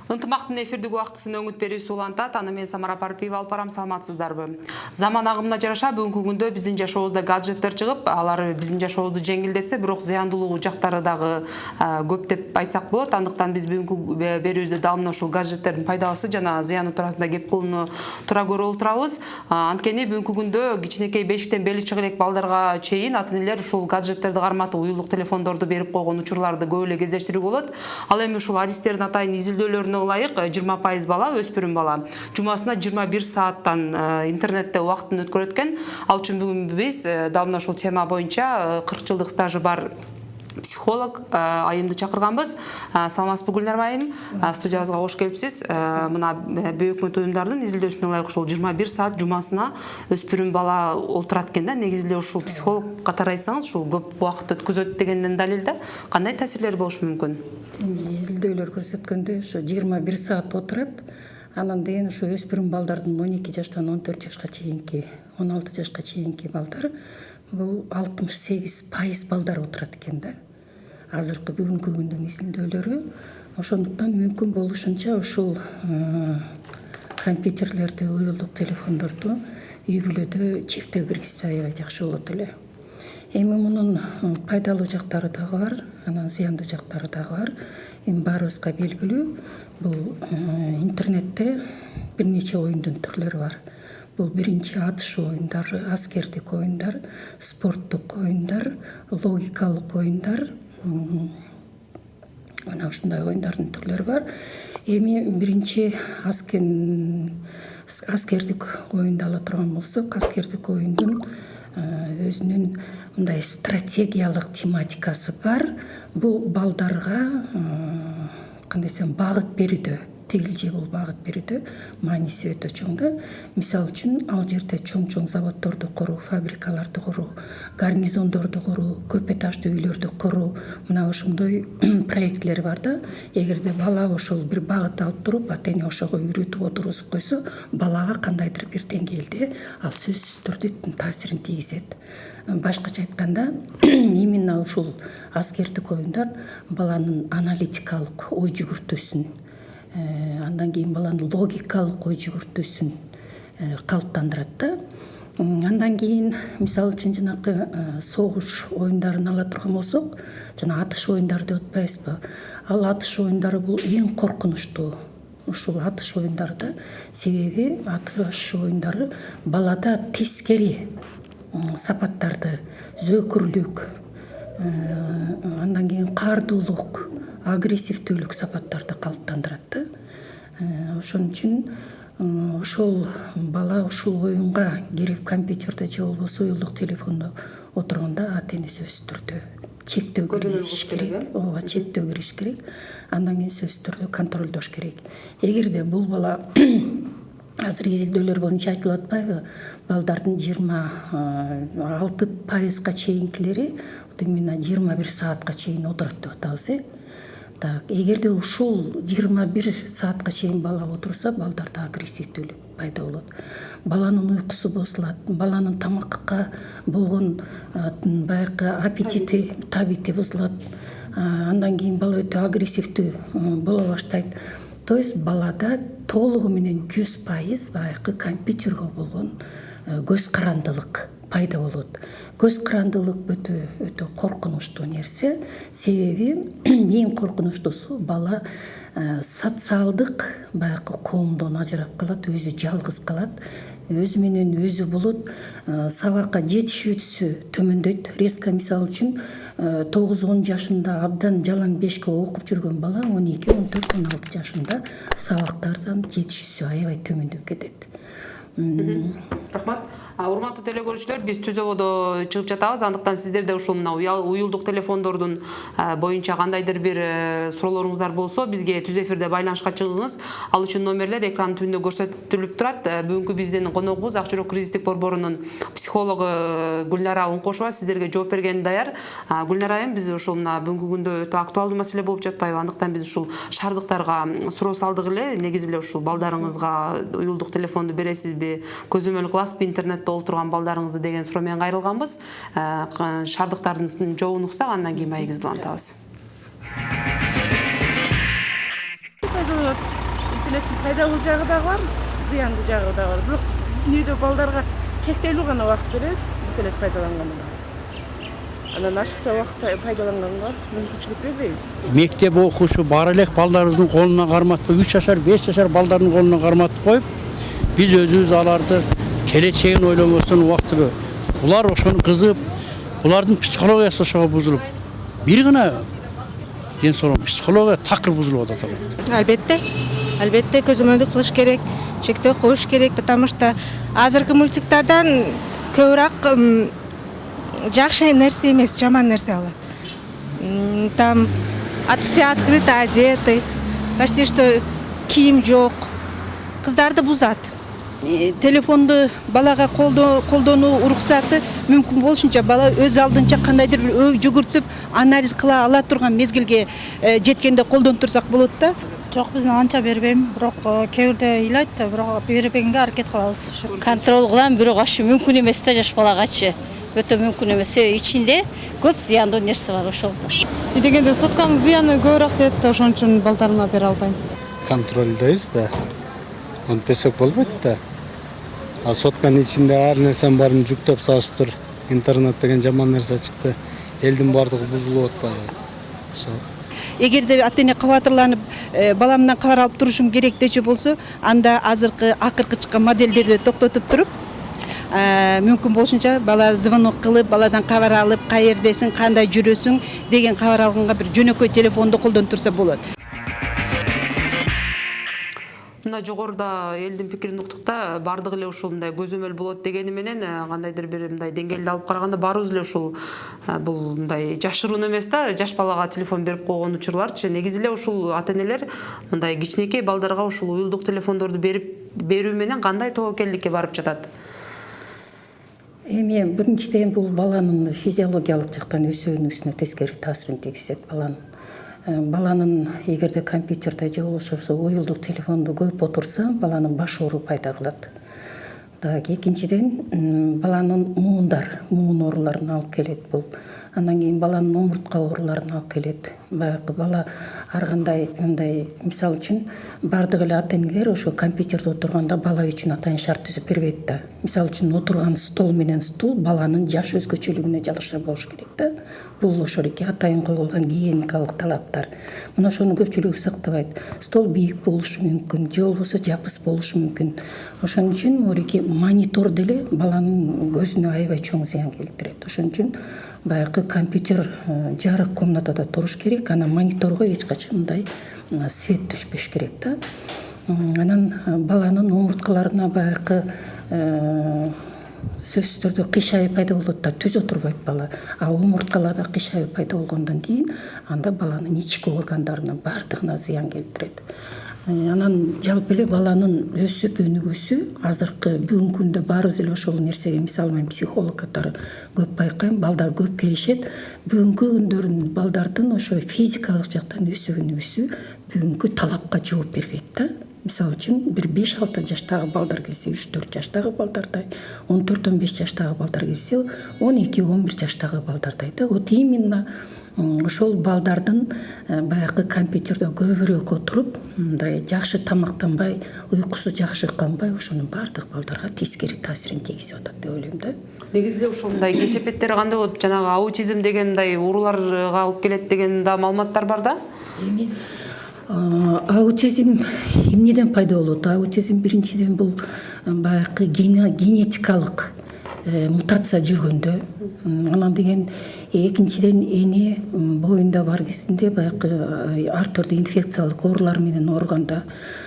Ынтымақтың эфирдік уақытысын өңіт бересі улантат, аны мен Самара Парпиева алып барам, саламатсыздарбы. Заман ағымына жараша бүгінгі күндө биздин жашообузда гаджеттер чыгып, алар биздин жашообузду жеңилдетсе, бирок зыяндуулугу жактары дагы көп деп айтсак болот. Андыктан биз бүгүнкү берүүбүздө дал мына ушул гаджеттердин пайдасы жана зыяны туурасында кеп кылууну туура көрүп отурабыз. Анткени бүгүнкү күндө кичинекей бешиктен бели чыгы элек балдарга чейин ата энелер ушул гаджеттерди карматып, уюлдук телефондорду берип койгон учурларды көп эле кездештирүүгө болот. Ал эми ушул адистердин атайын изилдөөлөрүнө ылайык 20% бала, өспүрүм бала жумасына 21 сааттан интернетте убактын өткөрөт экен. Ал үчүн бүгүн биз дал мына ушул тема боюнча 40 жылдык стажы бар психолог айымды чакырганбыз. Саламатсызбы Гүлнар айым? Студиябызга кош келипсиз. Мына бөйөкмө уюмдардын изилдөөсүнө ылайык ушул 21 саат жумасына өспүрүм бала олтурат экен да. Негизи эле ушул психолог катары айтсаңыз, ушул көп убакыт өткөзөт дегенден далилде кандай таасирлери болушу мүмкүн? Изилдөөлөр көрсөткөндөй ушу 21 саат отурат. Анан деген ушу өспүрүм балдардын 12 жаштан 14 жашка чейинки, 16 жашка чейинки балдар бул 68% балдар отурат экен да. Азыркы бүгүнкү күндүн изилдөөлөрү. Ошондуктан мүмкүн болушунча ушул компьютерлерди, уюлдук телефондорду үй бүлөдө чектөө киргизсе аябай жакшы болот эле. Эми мунун пайдалуу жактары дагы бар, анан зыяндуу жактары дагы бар. Эми баарыбызга белгилүү, бул интернетте бир нече оюндун түрлөрү бар. Бул биринчи атыш оюндары, аскердик оюндар, спорттук оюндар, логикалык оюндар. Мына ушундай оюндардын түрлөрү бар. Эми биринчи аскердик оюнду ала турган болсок, аскердик оюндун өзүнүн мындай стратегиялык тематикасы бар. Бул балдарга кандай десем багыт берүүдө, тегил бул багыт берүүдө мааниси өтө чоң да. Мисалы үчүн ал жерде чоң заводдорду куруу, фабрикаларды куруу, гарнизондорду куруу, көп этаждуу үйлөрдү куруу, мына ошондой проектлер бар да. Эгерде бала ошол бир багыт алып туруп, ата эне ошого үйрөтүп отургузуп койсо, балага кандайдыр бир деңгээлде ал сөзсүз түрдө таасирин тийгизет. Башкача айтканда, именно ушул аскердик оюндар баланын аналитикалык ой жүгүртүүсүн, андан кийин баланын логикалык ой жүгүртүүсүн калыптандырат да. Андан кийин мисалы үчүн жанакы согуш оюндарын ала турган болсок, жана атыш оюндары деп атпайбызбы? Ал атыш оюндары бул эң коркунучтуу. Ушул атыш оюндары да, себеби атыш оюндары балада тескери сапаттарды, зөөкүрлүк, андан кийин каардуулук, агрессивдүүлүк сапаттарды калыптандырат да. Ошон үчүн ошол бала ушул оюнга кирип компьютерде же болбосо уюлдук телефондо отурганда ата эне сөзсүз түрдө чектөө киргизиш керек. Ооба, чектөө кириш керек. Андан кийин сөзсүз түрдө контролдош керек. Эгерде бул бала азыр изилдөөлөр боюнча айтылып атпайбы? Балдардын 26% чейинкилери именно 21 саатка чейин отурат деп атабыз. Так, эгерде ушул 21 саатка чейин бала отурса, балдарда агрессивдүүлүк пайда болот. Баланын уйкусу бузулат, баланын тамакка болгон баягы аппетити, табити бузулат. Андан кийин бала өтө агрессивдүү боло баштайт. То есть балада толугу менен 100% баягы компьютерге болгон көз карандылык пайда болот. Көз карандылык өтө коркунучтуу нерсе, себеби эң коркунучтуусу бала социалдык баягы коомдон ажырап калат, өзү жалгыз калат, өзү менен өзү болот, сабакка жетишүүсү төмөндөйт. Резко мисалы үчүн 9-10 жашында абдан жалаң бешке окуп жүргөн бала 12, 14, 16 жашында сабактардан жетишүүсү аябай төмөндөп кетет. Рахмат. Урматтуу теле көрүүчүлөр, биз түзөбодо чыгып жатабыз. Андыктан сиздерде ушул мына уюлдук телефондордун боюнча кандайдыр бир суроолоруңуздар болсо, бизге түз эфирде байланышка чыгыңыз. Ал үчүн номерлер экрандын түбүндө көрсөтүлүп турат. Бүгүнкү биздин коногубуз Ак жүрөк кризистик борборунун психологу Гүлнара Оңкошова сиздерге жооп берген даяр. Гүлнара айым, биз ушул мына бүгүнкү күндө өтө актуалдуу маселе болуп жатпайбы? Андыктан биз ушул шаардыктарга суроо салдык эле. Негизи эле ушул балдарыңызга уюлдук телефонду бересизби, көзөмөл кыласызбы интернетте олтурган балдарыңызды деген суроо менен кайрылганбыз. Шаардыктардын жообун уксак, андан кийин маегибизди улантабыз. пайдалуу жагы да бар, зыяндуу жагы да бар. Бирок биздин үйдө балдарга чектелүү гана убакыт беребиз, бүт эле пайдаланганына. Анан ашыкча убакыт пайдаланганга мүмкүнчүлүк бербейбиз. Мектеп окуучу бар элек балдарыбыздын колуна карматпай, 3 жашар, 5 жашар балдардын колуна карматып коюп, биз өзүбүз аларды келечегин ойлобостон убактылуу. Булар ошону кызып, булардын психологиясы ошого бузулуп, бир гана ден соолук психология такыр бузулуп атат. Албетте көзөмөлдүк кылыш керек, чектөө коюш керек, потому что азыркы мультиктардан көбүрөөк жакшы нерсе эмес, жаман нерсе алат. Там все открыто одеты, почти что кийим жок. Кыздарды бузат. Телефонду балага колдонуу уруксаты мүмкүн болушунча бала өз алдынча кандайдыр бир өө жүгүртүп анализ кыла ала турган мезгилге жеткенде колдонуп турсак болот да. Жок, биз анча бербейм, бирок кээ бирде ыйлайт, бирок бербегенге аракет кылабыз. Контрол кылам, бирок ашы мүмкүн эмес да жаш балагачы. Өтө мүмкүн эмес. Ичинде көп зыяндуу нерсе бар ошол. Дегенде сотканын зыяны көбүрөөк дейт, ошон үчүн балдарыма бере албайм. Контролдойбуз да. Онтпесек болбойт да. А сотканын ичинде ар нерсенин баарын жүктөп салыштыр. Интернет деген жаман нерсе чыкты. Элдин бардыгы бузулуп атпайбы. Ошол. Эгерде ата-эне кабатырланып, баламдан кабар алып турушум керек дечи болсо, анда азыркы акыркы чыккан модельдерди токтотуп туруп, мүмкүн болушунча бала звонок кылып, баладан кабар алып, каердесиң, кандай жүрөсүң деген кабар алганга бир жөнөкөй телефонду колдонуп турса болот. Мына жогоруда элдин пикирин уктук да, бардыгы эле ушул мындай көзөмөл болот дегени менен кандайдыр бир мындай деңгээлде алып караганда баарыбыз эле ушул бул мындай жашыруун эмес да, жаш балага телефон берип койгон учурларчы. Негизи эле ушул ата-энелер мындай кичинекей балдарга ушул уюлдук телефондорду берүү менен кандай тобокелдикке барып жатат? Эми биринчиден бул баланын физиологиялык жактан өсүүнүн тескери таасирин тийгизет. Баланын эгерде компьютерде же болбосо уюлдук телефонду көп отурса, баланын баш оору пайда кылат. Экинчиден баланын муун ооруларын алып келет бул. Андан кийин баланын омуртка ооруларын алып келет. Баягы бала ар кандай мындай, мисалы үчүн бардык эле ата-энелер ошо компьютерде отурганда бала үчүн атайын шарт түзүп бербейт да. Мисалы үчүн отурган стол менен стул баланын жаш өзгөчөлүгүнө жараша болуш керек да. Бул ошол эки атайын койгулган гигиеникалык талаптар. Мына ошону көпчүлүгү сактабайт. Стол бийик болушу мүмкүн, же болбосо жапыс болушу мүмкүн. Ошон үчүн морики монитор деле баланын көзүнө аябай чоң зыян келтирет. Ошон үчүн баягы компьютер жарык комнатада туруш керек, анан мониторго эч качан мындай свет түшпөш керек да. Анан баланын омурткаларына баягы сөзсүз түрдө кыйшайып пайда болот да, түз отурбайт бала. А омурткаларда кыйшайып пайда болгондон кийин анда баланын ички органдарына бардыгына зыян келтирет. Анан жалпы эле баланын өсүп өнүгүүсү азыркы бүгүнкү күндө баарыбыз эле ошол нерсеге, мисалы мен психолог катары көп байкайм, балдар көп келишет. Бүгүнкү күндөрүн балдардын ошо физикалык жактан өсүп өнүгүүсү бүгүнкү талапка жооп бербейт да. Мисалы үчүн бир 5-6 жаштагы балдар келсе, 3-4 жаштагы балдардай, 14-15 жаштагы балдар келсе, 12-11 жаштагы балдардай да. Вот именно ошол балдардын баягы компьютерде көбүрөөк отуруп, мындай жакшы тамактанбай, уйкусу жакшы канбай, ошонун бардык балдарга тескери таасирин тийгизип атат деп ойлойм да. Негизи эле ушул мындай кесепеттери кандай болот? Жанагы аутизм деген мындай ооруларга алып келет деген да маалыматтар бар да? Эми аутизм эмнеден пайда болот? Аутизм биринчиден бул баягы генетикалык мутация жүргөндө, анан деген экинчиден эне боюнда бар кезинде баягы ар түрдүү инфекциялык оорулар менен ооруганда,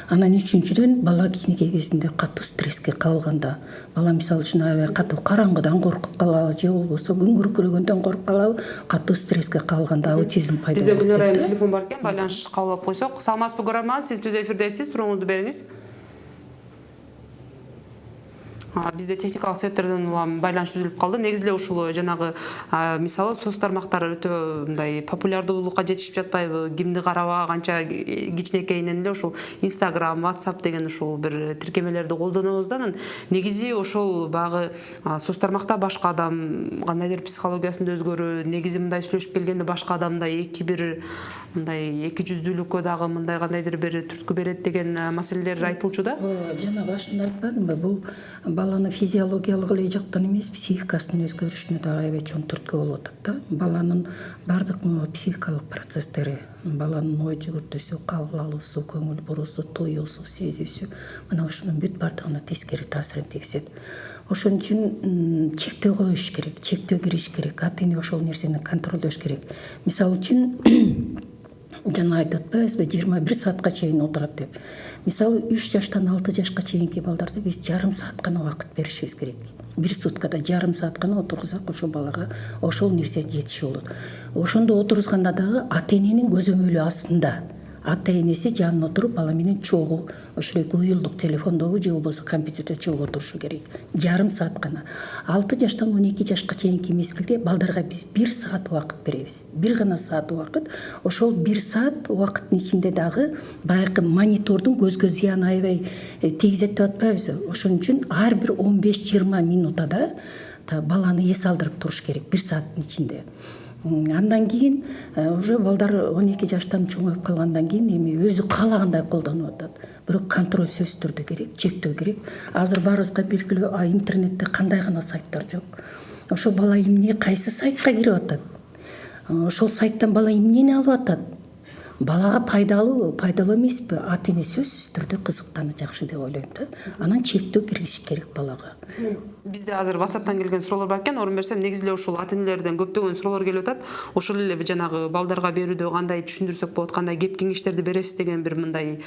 анан үчүнчүдөн бала кичинекей кезинде катуу стресске кабылганда, бала мисалы үчүн аябай катуу караңгыдан коркуп калабы же болбосо күн күркүрөгөндөн коркуп калабы, катуу стресске кабылганда аутизм пайда болот. Бизде Гүлнара айым телефон бар экен, байланыш кабыл алып койсок. Саламатсызбы көрөрман, сиз түз эфирдесиз, сурооңузду бериңиз. Бизде техникалык себептерден улам байланыш үзүлүп калды. Негизи эле ушул жанагы мисалы соц тармактар өтө мындай популярдуулукка жетишип жатпайбы? Кимди караба канча кичинекейинен эле ушул Instagram, WhatsApp деген ушул бир тиркемелерди колдонобуз да. Негизи ошол багы соц тармакта башка адам кандайдыр психологиясында өзгөрүү, негизи мындай сүйлөшүп келгенде башка адамда бир мындай эки жүздүүлүккө дагы мындай кандайдыр бир түрткү берет деген маселелер айтылчу да. Жана башында айтпадымбы, бул баланы физиологиялык эле жактан эмес, психикасынын өзгөрүшүнө дагы аябай чоң түрткү болуп атат да. Баланын бардык психикалык процесстери, баланын ой жүгүртүүсү, кабыл алуусу, көңүл буруусу, туюусу, сезүүсү, мына ушунун бүт бардыгына тескери таасирин тийгизет. Ошон үчүн чектөө коюш керек, чектөө кириш керек, ата эне ошол нерсени контролдош керек. Мисалы үчүн жана айтып атпайбызбы, 21 саатка чейин отурат деп. Мисалы 3 жаштан 6 жашка чейинки балдарды биз жарым саат гана убакыт беришибиз керек. Бир суткада жарым саат гана отургузсак, ошол балага ошол нерсе жетиши болот. Ошондо отургузганда дагы ата эненин көзөмөлү астында. Ата энеси жанына отуруп, бала менен чогуу, ошол уюлдук телефондогу же болбосо компьютерде чогуу отурушу керек. Жарым саат гана. 6 жаштан 12 жашка чейинки мезгилде балдарга биз 1 саат убакыт беребиз. Бир гана саат убакыт. Ошол 1 саат убакыттын ичинде дагы баягы монитордун көзгө зыяны аябай тийгизет деп атпайбызбы? Ошон үчүн ар бир 15-20 минутада баланы эс алдырып туруш керек 1 сааттын ичинде. Андан кийин уже балдар 12 жаштан чоңоюп калгандан кийин эми өзү каалагандай колдонуп атат. Бирок контроль сөзсүз түрдө керек, чектөө керек. Азыр баарыбызга белгилүү, интернетте кандай гана сайттар жок. Ошол бала эмне, кайсы сайтка кирип атат? Ошол сайттан бала эмнени алып атат? Балага пайдалуу эмеспи? Ата эне сөзсүз түрдө кызыктаны жакшы деп ойлойм да. Анан чектөө киргизиш керек балага. Бизде азыр WhatsApp'тан келген суроолор бар экен. Орун берсем, негизи эле ушул ата энелерден көптөгөн суроолор келип атат. Ошол эле жанагы балдарга берүүдө кандай түшүндүрсөк болот, кандай кеп кеңештерди бересиз деген бир мындай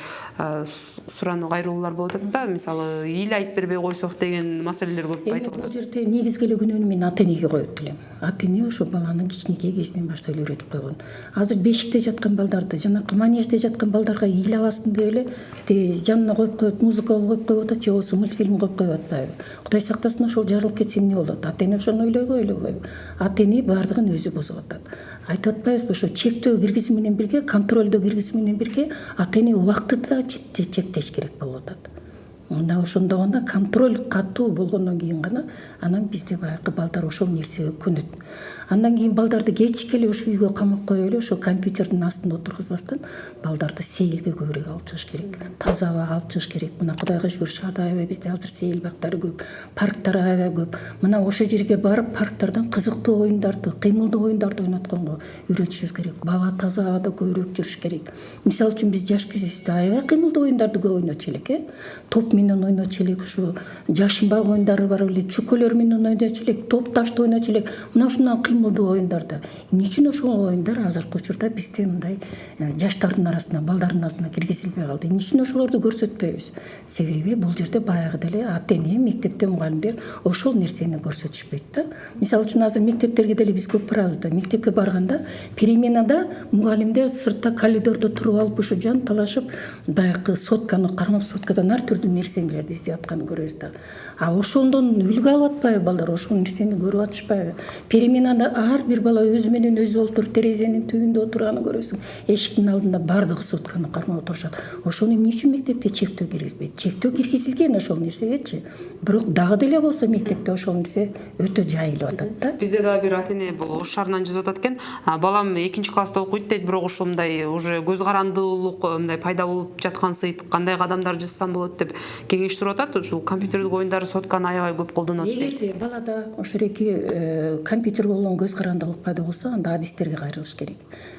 сурануу кайрылуулар болуп атат да. Мисалы, эл айтып бербей койсок деген маселелер көп айтылып атат. Бул жерде негизги эле күнөөнү мен ата энеге коюп элем. Ата эне ошо баланы кичинекей кезинен баштап үйрөтүп койгон. Азыр бешикте жаткан балдарды, жанакы манежде жаткан балдарга эл абасын деп эле жанына коюп коет, музыка коюп коюп атат, же болбосо мультфильм коюп коюп атпайбы? Кудай сактасын, ошол жарылып кетсе эмне болот? Ата эне ошону ойлойбу? Ата эне баардыгын өзү бузуп атат. Айтып атпайбызбы, ошо чектөө киргизүү менен бирге, контролдо киргизүү менен бирге ата эне убакытты да чектеш керек болуп атат. Мына ошондо гана контроль катуу болгондон кийин гана анан бизде баягы балдар ошол нерсеге көнөт. Андан кийин балдарды кечке эле ушу үйгө камап коюп эле ошо компьютердин астында отургузбастан балдарды сейилге көбүрөөк алып чыгыш керек. Таза абага алып чыгыш керек. Мына Кудайга шүгүр, шаарда аябай бизде азыр сейил бактары көп, парктар аябай көп. Мына ошол жерге барып парктардан кызыктуу оюндарды, кыймылдуу оюндарды ойнотконго үйрөтүшүбүз керек. Бала таза абада көбүрөөк жүрүш керек. Мисалы үчүн биз жаш кезибизде аябай кыймылдуу оюндарды көп ойночу элек, топ менен ойночу элек, ушу жашынбак оюндары бар эле, чүкөлөр менен ойночу элек, топ ташты ойночу элек. Мына ушундан кыймылдуу оюндарда. Эмне үчүн ошол оюндар азыркы учурда бизде мындай жаштардын арасына, балдардын арасына киргизилбей калды? Эмне үчүн ошолорду көрсөтпөйбүз? Себеби бул жерде баягы деле ата эне, мектепте мугалимдер ошол нерсени көрсөтүшпөйт да. Мисалы үчүн азыр мектептерге деле биз көп барабыз да. Мектепке барганда переменада мугалимдер сыртта коридордо туруп алып ушу жанталашып, баягы сотканы кармап, соткадан ар түрдүү нерселерди издеп атканын көрөбүз да. А ошондон үлгү алып атпайбы балдар? Ошол нерсени көрүп атышпайбы? Переменада ар бир бала өзү менен өзү олтуруп терезенин түбүндө отурганын көрөсүң. Эшиктин алдында бардыгы сотканы кармап отурушат. Ошону эмне үчүн мектепте чектөө киргизбейт? Чектөө киргизилген ошол нерсегечи. Бирок дагы деле болсо мектепте ошол нерсе өтө жайылып атат да. Бизде дагы бир ата эне бул Ош шаарынан жазып атат экен. Балам 2-класста окуйт дейт, бирок ушундай уже көз карандылык мындай пайда болуп жаткансыйт. Кандай кадамдар жасасам болот деп кеңеш суруп атат. Ушул компьютердик оюндар сотканы аябай көп колдонот дейт. Эгерде балада ошол эки компьютер болгон көз карандылык пайда болсо, анда адистерге кайрылыш керек.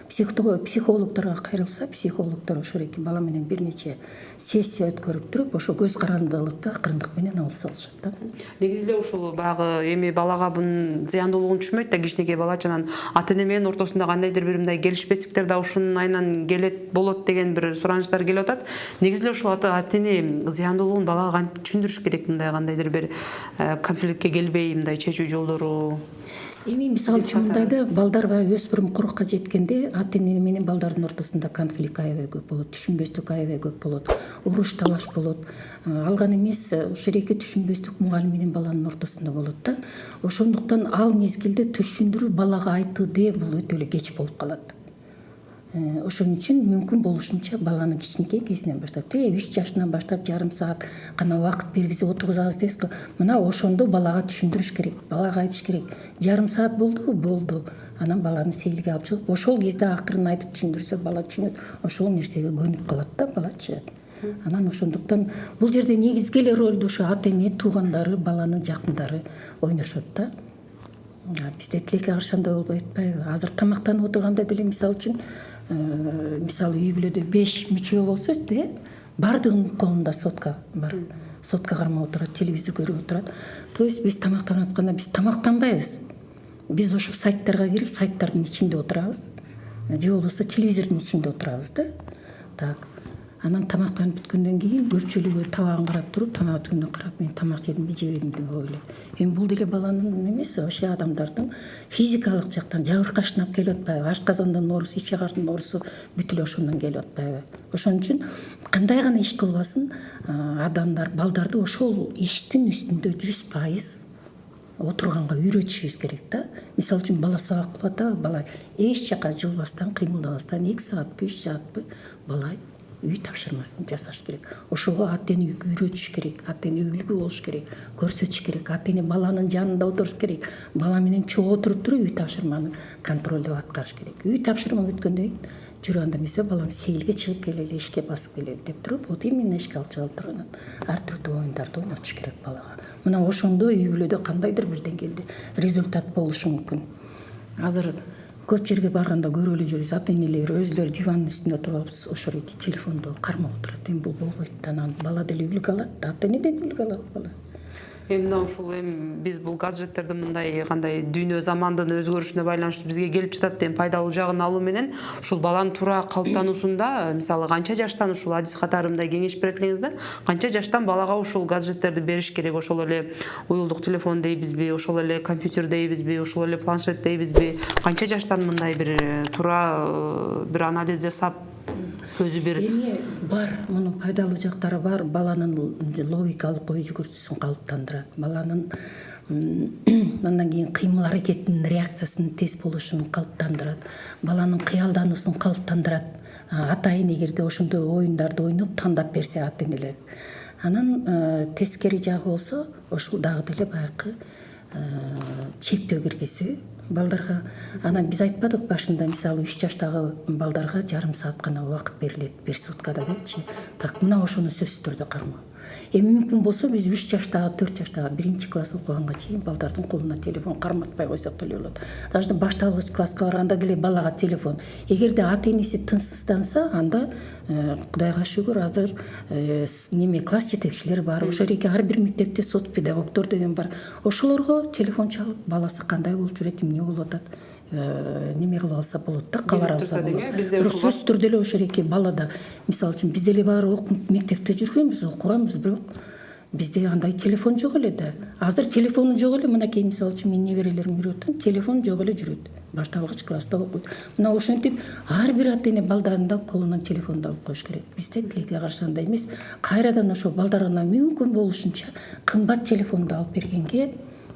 Психологдорго кайрылса, психологдор ошол эки бала менен бир нече сессия өткөрүп туруп, ошо көз карандылыкты акырындык менен алып салышат да. Негизи эле ушул баягы эми балага бунун зыяндуулугун түшүнбөйт да, кичинекей бала жанан ата эне менен ортосунда кандайдыр бир мындай келишпестиктер да ушунун айынан келет болот деген бир суранычтар келип атат. Негизи эле ушул ата эне зыяндуулугун балага кантип түшүндүрүш керек, мындай кандайдыр бир конфликтке келбей мындай чечүү жолдору? Эми мисалы үчүн мындай да, балдар баягы өспүрүм курукка жеткенде ата эне менен балдардын ортосунда конфликт аябай көп болот, түшүнбөстүк аябай көп болот, уруш талаш болот. Ал гана эмес, ошол эки түшүнбөстүк мугалим менен баланын ортосунда болот да. Ошондуктан ал мезгилде түшүндүрүү, балага айтуу деп бул өтө эле кеч болуп калат. Ошон үчүн мүмкүн болушунча баланы кичинекей кезинен баштап, 3 жашынан баштап жарым саат гана убакыт бергизип отургузабыз дейбиз го. Мына ошондо балага түшүндүрүш керек, балага айтыш керек. Жарым саат болдубу? Болду. Анан баланы сейилге алып чыгып, ошол кезде акырын айтып түшүндүрсө, бала түшүнөт. Ошол нерсеге көнүп калат да балачы. Анан ошондуктан бул жерде негизги эле ролду ошо ата эне, туугандары, баланын жакындары ойношот да. Бизде тилекке каршы андай болбой атпайбы? Азыр тамактанып отурганда деле мисалы үчүн мисалы үй бүлөдө 5 мүчө болсо, бардыгынын колунда сотка бар. Сотка кармап отурат, телевизор көрүп отурат. То есть биз тамактанып атканда биз тамактанбайбыз. Биз ошо сайттарга кирип, сайттардын ичинде отурабыз. Же болбосо телевизордун ичинде отурабыз да. Так. Анан тамактанып бүткөндөн кийин көпчүлүгү табагын карап туруп, тамак түгүнөн карап, мен тамак жедимби, жебедимби деп ойлойт. Эми бул деле баланын эмеси, ошо адамдардын физикалык жактан жабыркашына алып келип атпайбы? Ашказандын оорусу, ич агардын оорусу бүт эле ошондон келип атпайбы? Ошон үчүн кандай гана иш кылбасын, адамдар, балдарды ошол иштин үстүндө 100% отурганга үйрөтүшүбүз керек да. Мисалы үчүн бала сабак кылып атабы, бала эч жака жылбастан, кыймылдабастан 2 саатпы, 3 саатпы бала үй тапшырмасын жасаш керек. Ошого ата эне үйрөтүш керек, ата эне үлгү болуш керек, көрсөтүш керек. Ата эне баланын жанында отуруш керек. Бала менен чогуу отуруп туруп үй тапшырманы контролдоп аткарыш керек. Үй тапшырма бүткөндөн кийин жүрүп анда эмесе балам сейилге чыгып келели, ишке басып келели деп туруп, вот именно ишке алып чыгып тургандан ар түрдүү оюндарды ойнотуш керек балага. Мына ошондо үй бүлөдө кандайдыр бир деңгээлде результат болушу мүмкүн. Азыр көп жерге барганда көрүп эле жүрүбүз, ата энелер өзүлөрү дивандын үстүндө отуруп алып, ошол эки телефондо кармап отурат. Эми бул болбойт да, анан бала деле үлгү алат, ата энеден үлгү алат бала. Мына ушул биз бул гаджеттерди мындай кандай дүйнө замандын өзгөрүшүнө байланыштуу бизге келип жатат деген пайдалуу жагын алуу менен ушул баланын туура калыптануусунда мисалы канча жаштан ушул адис катары мындай кеңеш берет элеңиздер, канча жаштан балага ушул гаджеттерди бериш керек? Ошол эле уюлдук телефон дейбизби, ошол эле компьютер дейбизби, ошол эле планшет дейбизби? Канча жаштан мындай бир туура бир анализ жасап өзү бир эми бар, мунун пайдалуу жактары бар. Баланын логикалык ой жүгүртүүсүн калыптандырат. Баланын андан кийин кыймыл аракетинин реакциясынын тез болушун калыптандырат. Баланын кыялдануусун калыптандырат. Ата эне эгерде ошондой оюндарды ойноп тандап берсе ата энелер. Анан тескери жагы болсо, ошол дагы деле баягы чектөө киргизүү балдарга. Анан биз айтпадык башында, мисалы 3 жаштагы балдарга жарым саат гана убакыт берилет, 1 суткада депчи. Так, мына ошону сөзсүз түрдө кармоо. Эми мүмкүн болсо биз 3 жаштагы, 4 жаштагы 1-класс окуганга чейин балдардын колуна телефон карматпай койсок деле болот. Даже башталгыч класска барганда деле балага телефон. Эгерде ата энеси тынчсызданса, анда Кудайга шүгүр, азыр неме класс жетекчилери бар. Ошол эки ар бир мектепте сот педагогдор деген бар. Ошолорго телефон чалып, баласы кандай болуп жүрөт, эмне болуп атат, неме кылып алса болот да, кабар алса болот. Бирок сөзсүз түрдө эле ошол эки балада, мисалы үчүн биз деле баары окуп мектепте жүргөнбүз, окуганбыз, бирок бизде андай телефон жок эле да. Азыр телефону жок эле, мынакей мисалы үчүн менин неберелерим жүрүп атат, телефон жок эле жүрөт. Башталгыч класста окуйт. Мына ошентип ар бир ата эне балдарын да колунан телефонду алып коюш керек. Бизде тилекке каршы андай эмес. Кайрадан ошо балдарына мүмкүн болушунча кымбат телефонду алып бергенге,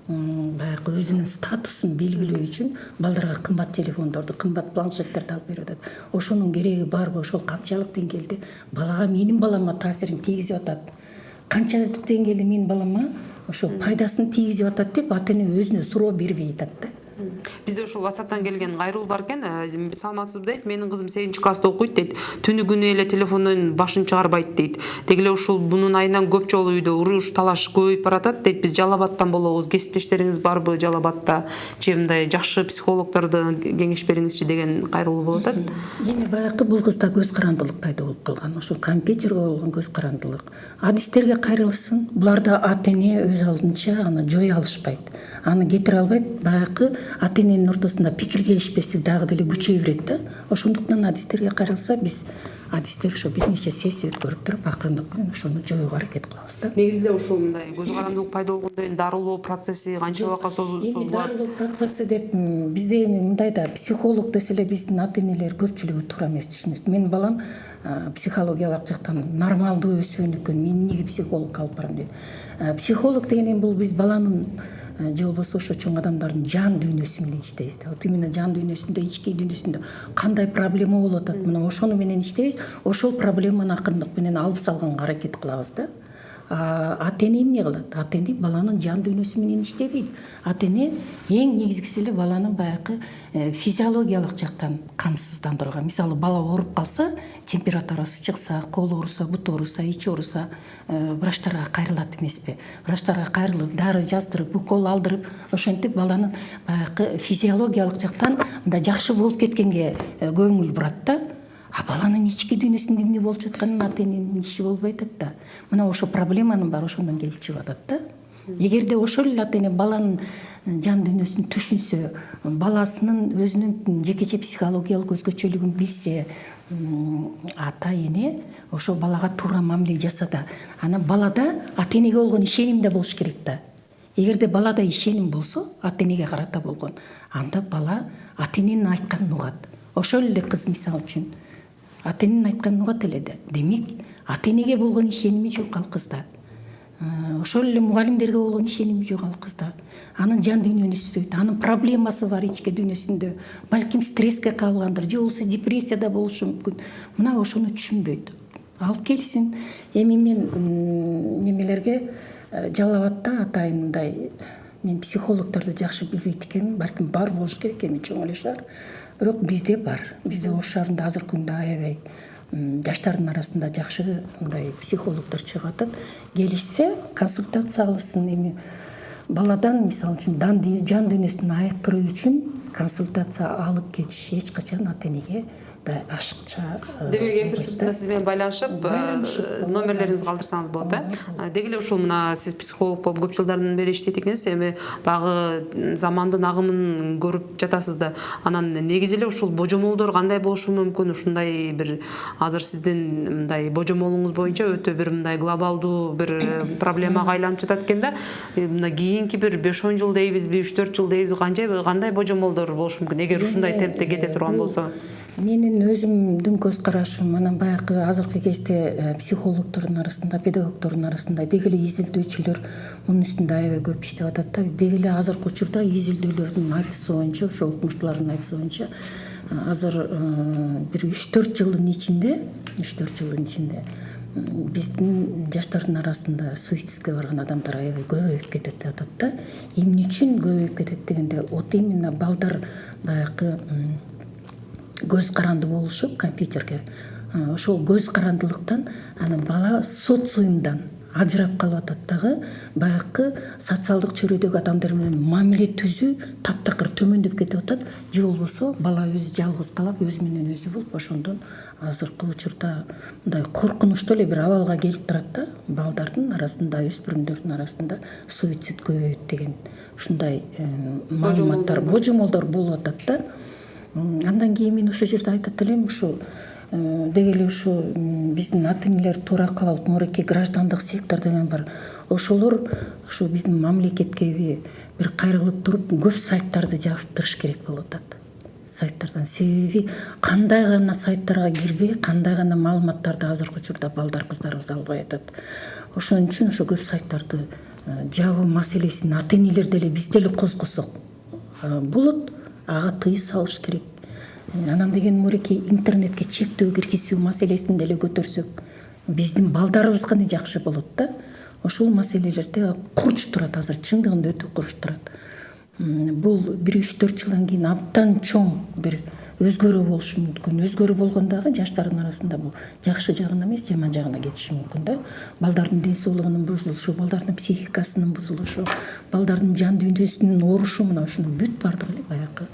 баягы өзүнүн статусун белгилөө үчүн балдарга кымбат телефондорду, кымбат планшеттерди алып берип атат. Ошонун кереги барбы? Ошол канчалык деңгээлде балага, менин балама таасирин тийгизип атат? Канча деңгээлде менин балама ошо пайдасын тийгизип атат деп ата эне өзүнө суроо бербей атат да. Бизде ушул WhatsApp'тан келген кайрылуу бар экен. Саламатсызбы дейт. Менин кызым 8-класста окуйт дейт. Түнү күнү эле телефондон башын чыгарбайт дейт. Деги эле ушул бунун айынан көп жолу үйдө уруш талаш көбөйүп баратат дейт. Биз Жалал Абадтан болобуз. Кесиптештериңиз барбы Жалал Абадта? Же мындай жакшы психологдорду кеңеш бериңизчи деген кайрылуу болуп атат. Эми баягы бул кызда көз карандылык пайда болуп калган. Ошол компьютерге болгон көз карандылык. Адистерге кайрылсын. Буларда ата эне өз алдынча аны жое алышпайт. Аны кетире албайт. Баягы ата эненин ортосунда пикир келишпестик дагы деле күчөйө берет да. Ошондуктан адистерге кайрылса, биз адистер ошо бир нече сессия өткөрүп туруп акырындык менен ошону жоюуга аракет кылабыз да. негизи эле ушул мындай көз карандылык пайда болгондон кийин дарылоо процесси канча убакытка созулат? Дарылоо процесси деп бизде эми мындай да, психолог десе эле биздин ата энелер көпчүлүгү туура эмес түшүнөт. Менин балам психологиялык жактан нормалдуу өсүүнү экен, мен эмнеге психолог алып барам дейт. Психолог деген бул биз баланын же болбосо ошо чоң адамдардын жан дүйнөсү менен иштейбиз да. Вот именно жан дүйнөсүндө, ички дүйнөсүндө кандай проблема болуп атат, мына ошону менен иштейбиз. Ошол проблеманы акырындык менен алып салганга аракет кылабыз да. Ата эне эмне кылат? Ата эне баланын жан дүйнөсү менен иштебейт. Ата эне эң негизгиси эле баланын баягы физиологиялык жактан камсыздандырууга. Мисалы бала ооруп калса, температурасы чыкса, колу ооруса, буту ооруса, ичи ооруса, врачтарга кайрылат эмеспи? Врачтарга кайрылып, дары жаздырып, укол алдырып, ошентип баланын баягы физиологиялык жактан мындай жакшы болуп кеткенге көңүл бурат да. А баланын ички дүйнөсүндө эмне болуп жатканын ата эненин иши болбой атат да. Мына ошо проблеманын баары ошондон келип чыгып атат да. Эгерде ошол эле ата эне баланын жан дүйнөсүн түшүнсө, баласынын өзүнүн жекече психологиялык өзгөчөлүгүн билсе, ата эне ошо балага туура мамиле жасаса, ана балада ата энеге болгон ишеним да болуш керек да. Эгерде балада ишеним болсо, ата энеге карата болгон, анда бала ата эненин айтканын угат. Ошол эле кыз мисалы үчүн ата эненин айтканын угат эле да. Демек, ата энеге болгон ишеними жок ал кызда. Ошол эле мугалимдерге болгон ишеними жок ал кызда. Анын жан дүйнөсү, анын проблемасы бар ички дүйнөсүндө. Балким стресске кабылгандыр, же болбосо депрессияда болушу мүмкүн. Мына ошону түшүнбөйт. Алып келсин. Эми мен немелерге жалабат да атайын мындай. Мен психологдорду жакшы билбейт экенмин, балким бар болуш керек эми чоң эле шаар. Бирок бизде бар. Бизде Ош шаарында азыркы күндө аябай жаштардын арасында жакшы мындай психологдор чыгып атат. Келишсе, консультация кылсын. Эми баладан мисалы үчүн жан дүйнөсүн айыктыруу үчүн консультация алып кетиш эч качан ата энеге ашыкча. Демек эфир сыртында сиз менен байланышып, номерлериңизди калтырсаңыз болот, Деги эле ушул мына сиз психолог болуп көп жылдардан бери иштейт экенсиз, эми багы замандын агымын көрүп жатасыз да. Анан негизи эле ушул божомолдор кандай болушу мүмкүн? Ушундай бир азыр сиздин мындай божомолуңуз боюнча өтө бир мындай глобалдуу бир проблемага айланып жатат экен да. Мына кийинки бир 5-10 жыл дейбизби, 3-4 жыл дейбизби, кандай божомолдор болушу мүмкүн эгер ушундай темпте кете турган болсо? Менин өзүмдүн көз карашым, анан баягы азыркы кезде психологдордун арасында, педагогдордун арасында деги эле изилдөөчүлөр мунун үстүндө аябай көп иштеп атат да. Деги эле азыркы учурда изилдөөлөрдүн айтысы боюнча, ошо окумуштуулардын айтысы боюнча азыр бир 3-4 жылдын ичинде биздин жаштардын арасында суицидке барган адамдар аябай көбөйүп кетет деп атат да. Эмне үчүн көбөйүп кетет дегенде, вот именно балдар баягы көз каранды болушуп компьютерге. Ошол көз карандылыктан анан бала социумдан ажырап калып атат дагы, баягы социалдык чөйрөдөгү адамдар менен мамиле түзүү таптакыр төмөндөп кетип атат. Же болбосо бала өзү жалгыз калып, өзү менен өзү болуп, ошондон азыркы учурда мындай коркунучтуу эле бир абалга келип турат да. Балдардын арасында, өспүрүмдөрдүн арасында суицид көбөйөт деген ушундай маалыматтар, божомолдор болуп атат да. Андан кийин мен ошол жерде айтат элем, ушу деги эле ушу биздин ата энелер туура кабыл, морекей граждандык сектор деген бар. Ошолор ушу биздин мамлекетке бир кайрылып туруп, көп сайттарды жаптырыш керек болуп атат. Сайттардан себеби кандай гана сайттарга кирбей, кандай гана маалыматтарды азыркы учурда балдар кыздарыбыз албай атат. Ошон үчүн ошо көп сайттарды жабуу маселесин ата энелер деле биз деле козгосок болот. Ага тыйыз салыш керек. Анан деген морекей интернетке чектөө киргизүү маселесин деле көтөрсөк, биздин балдарыбыз кандай жакшы болот да. Ошол маселелерде курч турат азыр, чындыгында өтө курч турат. Бул 1-3-4 жылдан кийин абдан чоң бир өзгөрүү болушу мүмкүн. Өзгөрүү болгондагы жаштардын арасында бул жакшы жагына эмес, жаман жагына кетиши мүмкүн да. Балдардын ден соолугунун бузулушу, балдардын психикасынын бузулушу, балдардын жан дүйнөсүнүн оорушу, мына ушунун бүт бардыгы эле баягы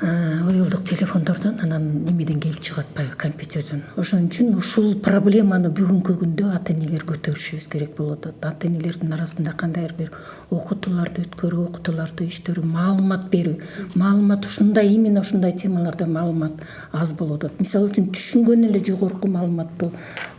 уюлдук телефондордон анан немеден келип чыгат баягы компьютерден. Ошон үчүн ушул проблеманы бүгүнкү күндө ата энелер көтөрүшүбүз керек болуп атат. Ата энелердин арасында кандайдыр бир окутууларды өткөрүү, окутууларды иштөрүү, маалымат берүү. Маалымат ушундай именно ушундай темаларда маалымат аз болуп атат. Мисалы үчүн түшүнгөн эле жогорку маалыматты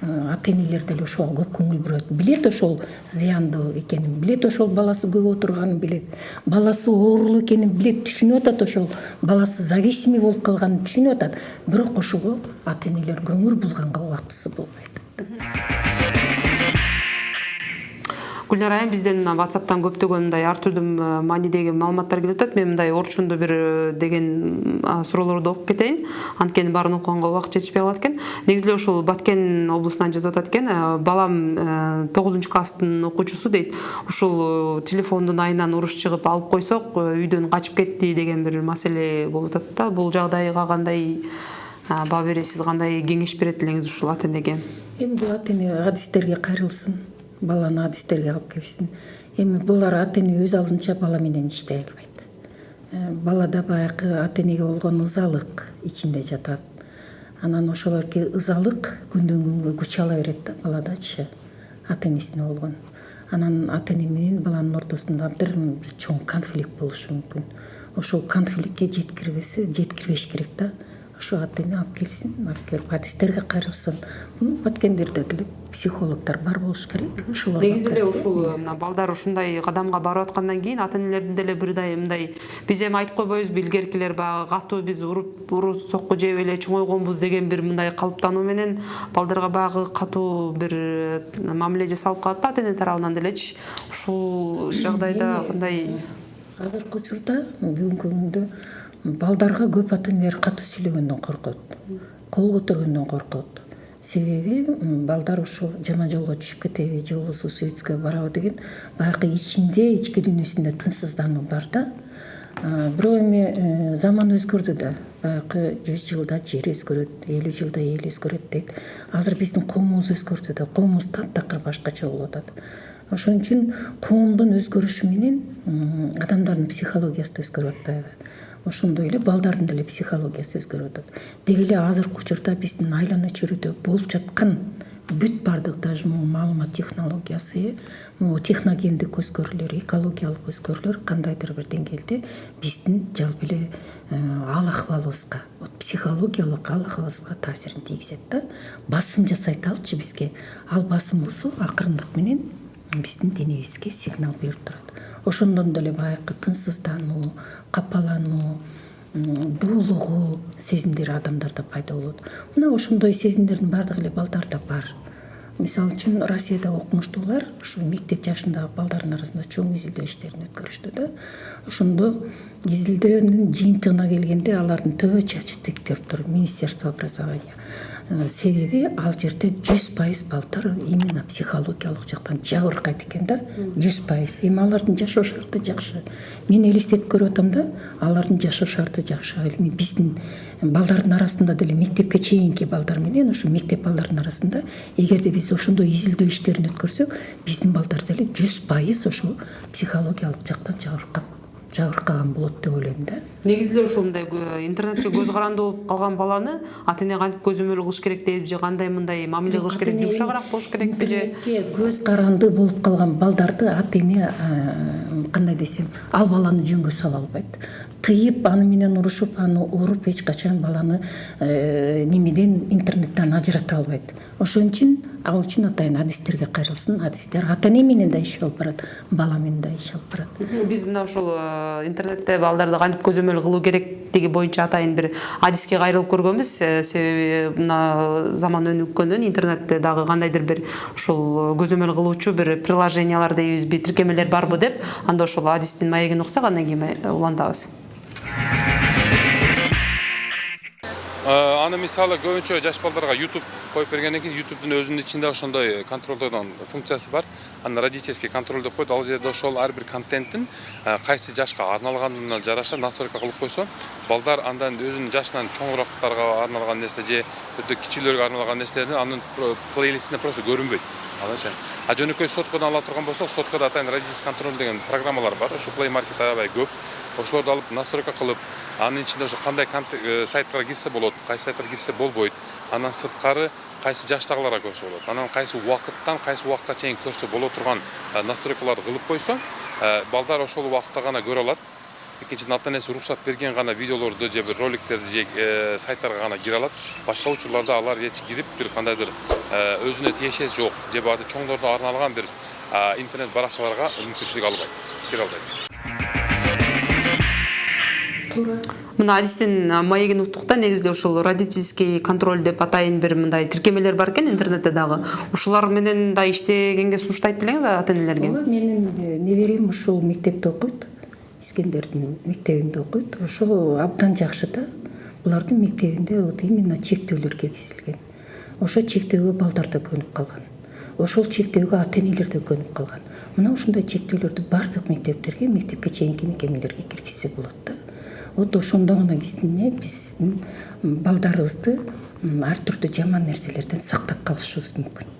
ата энелер деле ошого көп көңүл бурат. Билет ошол зыяндуу экенин, билет ошол баласы көп отурганын билет. Баласы оорулуу экенин билет, түшүнүп атат ошол баласы зависимый болуп калганын түшүнүп атат. Бирок ошого ата энелер көңүл булганга убактысы болбойт. Гүлнар айым, бизден WhatsApp'тан көптөгөн мындай ар түрдүү маанидеги маалыматтар келип атат. Мен мындай орчундо бир деген суроолорду окуп кетейин. Анткени баарын окуганга убакыт жетишпей калат экен. Негизи эле ушул Баткен облусунан жазып атат экен. Балам 9-класстын окуучусу дейт. Ушул телефондун айынан уруш чыгып алып койсок, үйдөн качып кетти деген бир маселе болуп атат да. Бул жагдайга кандай баа бересиз, кандай кеңеш берет элеңиз ушул ата энеге? Эми бул ата эне адистерге кайрылсын. Баланы адистерге алып келсин. Эми булар ата эне өз алдынча бала менен иштей албайт. Балада баягы ата энеге болгон ызалык ичинде жатат. Анан ошолорго ызалык күндөн күнгө күч ала берет да баладачы, ата энесине болгон. Анан ата эне менен баланын ортосунда бир чоң конфликт болушу мүмкүн. Ошол конфликтке жеткирбеш керек да. Ошо ата эне алып келсин, алып келип адистерге кайрылсын. Баткендерде деле психологдор бар болуш керек. Негизи эле ушул балдар ушундай кадамга барып аткандан кийин ата энелердин деле бирдай мындай биз эми айтып койбойбузбу, илгеркилер баягы катуу биз уруп сокку жеп эле чоңойгонбуз деген бир мындай калыптануу менен балдарга баягы катуу бир мамиле жасалып калат ата эне тарабынан делечи. Ушул жагдайда кандай? Азыркы учурда бүгүнкү күндө балдарга көп ата энелер катуу сүйлөгөндөн коркот, кол көтөргөндөн коркот. Себеби балдар ушу жаман жолго түшүп кетеби, же болбосо суицидке барабы деген баягы ички дүйнөсүндө тынчсыздануу бар да. Бирок эми заман өзгөрдү да. Баягы 100 жылда жер өзгөрөт, 50 жылда эл өзгөрөт дейт. Азыр биздин коомубуз өзгөрдү да. Коомубуз таптакыр башкача болуп атат. Ошон үчүн коомдун өзгөрүшү менен адамдардын психологиясы да өзгөрүп атпайбы. Ошондой эле балдардын деле психологиясы өзгөрүп атат. Деги эле азыркы учурда биздин айлана чөйрөдө болуп жаткан бүт бардык даже маалымат технологиясы, техногендик өзгөрүүлөр, экологиялык өзгөрүүлөр кандайдыр бир деңгээлде биздин жалпы эле ал акыбалыбызга, психологиялык ал акыбалыбызга таасирин тийгизет да. Басым жасайт алчы бизге. Ал басымыбызды акырындык менен биздин денебизге сигнал берип турат. Ошондон деле баягы тынчсыздануу, капалануу, буулугуу сезимдери адамдарда пайда болот. Мына ошондой сезимдердин баардыгы эле балдарда бар. Мисалы үчүн Россияда окумуштуулар ушу мектеп жашындагы балдардын арасында чоң изилдөө иштерин өткөрүштү да. Ошондо изилдөөнүн жыйынтыгына келгенде алардын төбө чачы тектелип туруп Министерство образования. Себеби ал жерде 100% балдар именно психологиялык жактан жабыркайт экен да. 100%. Эми алардын жашоо шарты жакшы. Мен элестетип көрүп атам да, алардын жашоо шарты жакшы. Эми биздин балдардын арасында деле мектепке чейинки балдар менен ушу мектеп балдардын арасында эгерде биз ошондой изилдөө иштерин өткөрсөк, биздин балдар деле 100% ошо психологиялык жактан жабыркаган болот деп ойлойм да. Негизи эле ушундай интернетке көз карандуу болуп калган баланы ата эне кантип көзөмөл кылыш керек дейбиз же кандай мындай мамиле кылыш керек, жумшагыраак болуш керекпи же? Интернетке көз каранды болуп калган балдарды ата эне кандай десем, ал баланы жөнгө сала албайт. Тыйып, аны менен урушуп, аны уруп эч качан баланы немеден интернеттен ажырата албайт. Ошон үчүн ал үчүн ата эне адистерге кайрылсын, адистер ата эне менен да иш алып барат, бала менен да иш алып барат. Биз мына ошол интернетте балдарды кантип көзөмөл кылуу керектиги боюнча атайын бир адиске кайрылып көргөнбүз. Себеби мына заман өнүккөндөн интернетте дагы кандайдыр бир ошол көзөмөл кылуучу бир приложениялар дейбизби, тиркемелер барбы деп, анда ошол адистин маегин уксак андан кийин улантабыз. Аны мисалы көбүнчө жаш балдарга YouTube коюп бергенден кийин YouTube'дун өзүнүн ичинде ошондой контролдоодон функциясы бар. Аны родительский контроль деп коет. Ал жерде ошол ар бир контенттин кайсы жашка арналганына жараша настройка кылып койсо, балдар андан өзүнүн жашынан чоңураактарга арналган нерсе же өтө кичүүлөргө арналган нерселерди анын плейлистине просто көрүнбөйт. Жөнөкөй соткадан ала турган болсок, соткада атайын родительский контроль деген программалар бар. Ошо Play Market аябай көп. ошолорду алып настройка кылып, анын ичинде ошо кандай сайттарга кирсе болот, кайсы сайттарга кирсе болбойт, анан сырткары кайсы жаштагыларга көрсө болот, анан кайсы убакыттан кайсы убакытка чейин көрсө боло турган настройкаларды кылып койсо, балдар ошол убакытта гана көрө алат. Экинчиден ата энеси уруксат берген гана видеолорду же бир роликтерди же сайттарга гана кире алат. Башка учурларда алар эч кирип бир кандайдыр өзүнө тиешеси жок же баады чоңдордо арналган бир интернет баракчаларга мүмкүнчүлүк албайт, кире албайт. Мына адистин маегин уктукта негизде ушул родительский контроль деп атайын бир мындай тиркемелер бар экен интернетте дагы. Ушулар менен да иштегенге сунуштайт белеңиз ата энелерге? Ооба, менин неберем ушул мектепте окуйт. Искендердин мектебинде окуйт. Ошо абдан жакшы да. Булардын мектебинде вот именно чектөөлөр киргизилген. Ошо чектөөгө балдар да көнүп калган. Ошол чектөөгө ата энелер да көнүп калган. Мына ушундай чектөөлөрдү бардык мектептерге, мектепке чейинки мекемелерге киргизсе болот да. Вот ошондо гана биздин балдарыбызды ар түрдүү жаман нерселерден сактап калышыбыз мүмкүн.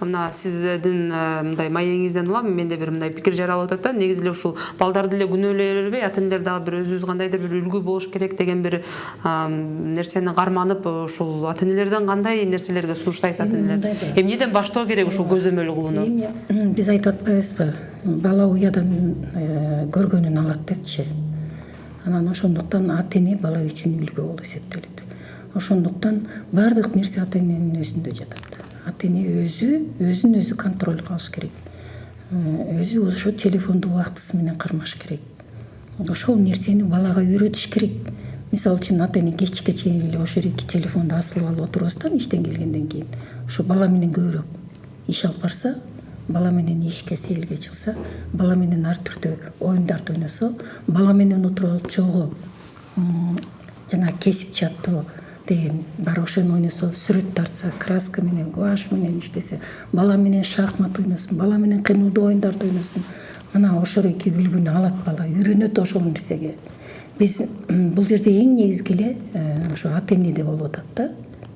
Мына сиздин мындай маегиңизден улам менде бир мындай пикир жаралып атат да, негизи уже балдарды эле күнөөлөбөй, ата энелер дагы бир өзүбүз кандайдыр бир үлгү болуш керек деген бир нерсени карманып, ушул ата энелерден кандай нерселерге сунуштайсыз ата энелер? Эмнеден баштоо керек ушул көзөмөл кылууну? Биз айтып атпайбызбы? Бала уядан көргөнүн алат депчи. Анан ошондуктан ата эне бала үчүн үлгү болуп эсептелет. Ошондуктан бардык нерсе ата эненин өзүндө жатат. Ата эне өзүн өзү контроль кылыш керек. Өзү ошо телефонду убактысы менен кармаш керек. Ошол нерсени балага үйрөтүш керек. Мисалы үчүн ата эне кечке чейин эле ошо эки телефонду асылып алып отурбастан иштен келгенден кийин ошо бала менен көбүрөөк иш алып барса, бала менен ишке сейилге чыкса, бала менен ар түрдүү оюндарды ойносо, бала менен отуруп алып чогуу жана кесип чаптоо деген бар, ошону ойносо, сүрөт тартса, краска менен, гуашь менен иштесе, бала менен шахмат ойносун, бала менен кыймылдуу оюндарды ойносун. Мына ошол эки үлгүнү алат бала, үйрөнөт ошол нерсеге. Биз бул жерде эң негизги эле ошо ата энеде болуп атат да.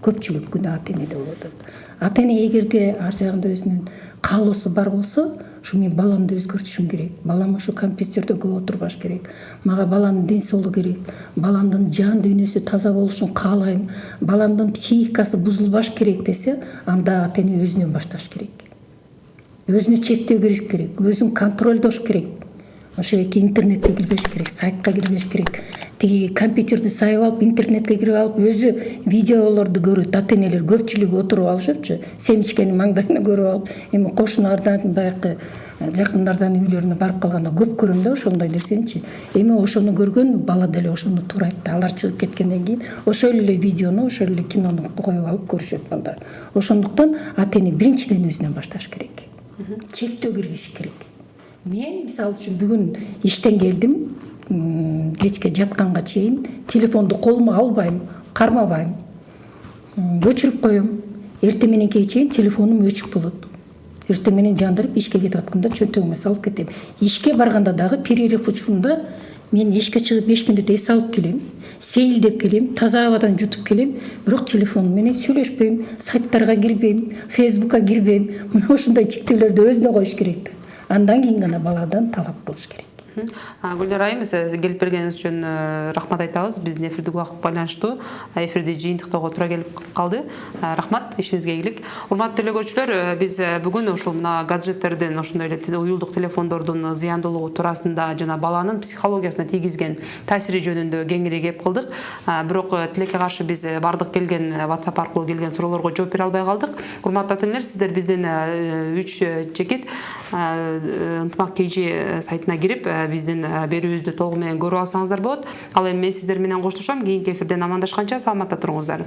Көпчүлүк күнөө ата энеде болуп атат. Ата эне эгерде ар жагында өзүнүн каалоосу бар болсо, ушу мен баламды өзгөртүшүм керек. Балам ушу компьютерде көп отурбаш керек. Мага баланын ден соолугу керек. Баламдын жан дүйнөсү таза болушун каалайм. Баламдын психикасы бузулбаш керек десе, анда ата эне өзүнөн башташ керек. Өзүнө чектөө керек, өзүн контролдош керек. Ошо эки интернетке кирбеш керек, сайтка кирбеш керек. Тиги компьютерди сайып алып, интернетке кирип алып, өзү видеолорду көрөт. Ата энелер көпчүлүгү отуруп алышыпчы, семичкени маңдайына көрүп алып, эми кошуналардан баягы жакындардан үйлөрүнө барып калганда көп көрөм да ошондой нерсеничи. Эми ошону көргөн бала деле ошону туурайт да. Алар чыгып кеткенден кийин ошол эле видеону, ошол эле кинону коюп алып көрүшөт балдар. Ошондуктан ата эне биринчиден өзүнөн башташ керек. Чектөө киргизиш керек. Мен мисалы үчүн бүгүн иштен келдим, кечке жатканга чейин телефонду колума албайм, кармабайм, өчүрүп коем. Эртең мененке чейин телефонум өчүк болот. Эртең менен жандырып ишке кетип атканда чөнтөгүмө салып кетем. Ишке барганда дагы перерыв учурунда мен ишке чыгып 5 мүнөт эс алып келем, сейилдеп келем, таза абадан жутуп келем, бирок телефонум менен сүйлөшпөйм, сайттарга кирбейм, фейсбукка кирбейм. Мына ушундай чектөөлөрдү өзүнө коюш керек. Андан кийин гана баладан талап кылыш керек. Гүлнар айым, сиз келип бергениңиз үчүн рахмат айтабыз. Биздин эфирдик убакыт байланыштуу. Эфирди жыйынтыктоого туура келип калды. Рахмат, ишиңизге ийгилик. Урматтуу телекөрүүчүлөр, биз бүгүн ушул мына гаджеттердин, ошондой эле уюлдук телефондордун зыяндуулугу туурасында жана баланын психологиясына тийгизген таасири жөнүндө кеңири кеп кылдык. Бирок тилекке каршы биз бардык келген WhatsApp аркылуу келген суроолорго жооп бере албай калдык. Урматтуу ата-энелер, сиздер биздин 3 чекит ынтымак KG сайтына кирип биздин берүүбүздү толугу менен көрүп алсаңыздар болот. Ал эми мен сиздер менен коштошом. Кийинки эфирден амандашканча саламатта туруңуздар.